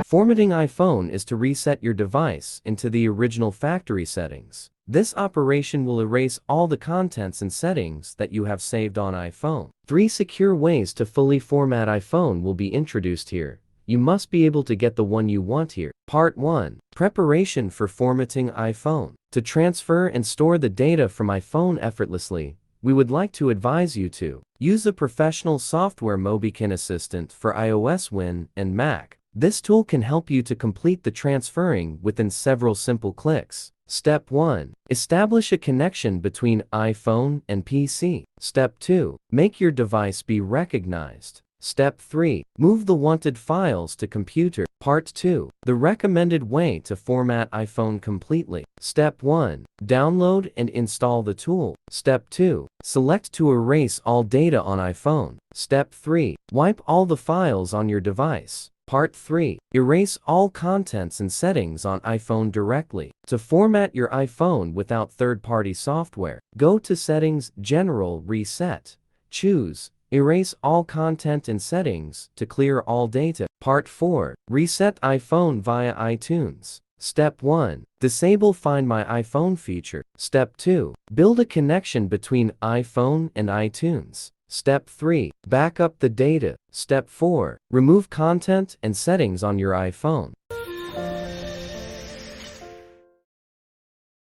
Formatting iPhone is to reset your device into the original factory settings. This operation will erase all the contents and settings that you have saved on iPhone. 3 secure ways to fully format iPhone will be introduced here. You must be able to get the one you want here. Part 1. Preparation for formatting iPhone. To transfer and store the data from iPhone effortlessly, we would like to advise you to use the professional software Mobikin Assistant for iOS, Win, and Mac. This tool can help you to complete the transferring within several simple clicks. Step 1. Establish a connection between iPhone and PC. Step 2. Make your device be recognized. Step 3. Move the wanted files to computer. Part 2. The recommended way to format iPhone completely. Step 1. Download and install the tool. Step 2. Select to erase all data on iPhone. Step 3. Wipe all the files on your device. Part 3. Erase all contents and settings on iPhone directly. To format your iPhone without third-party software, go to Settings, General, Reset. Choose Erase all content and settings to clear all data. Part 4. Reset iPhone via iTunes. Step 1. Disable Find My iPhone feature. Step 2. Build a connection between iPhone and iTunes. Step 3. Back up the data. Step 4. Remove content and settings on your iPhone.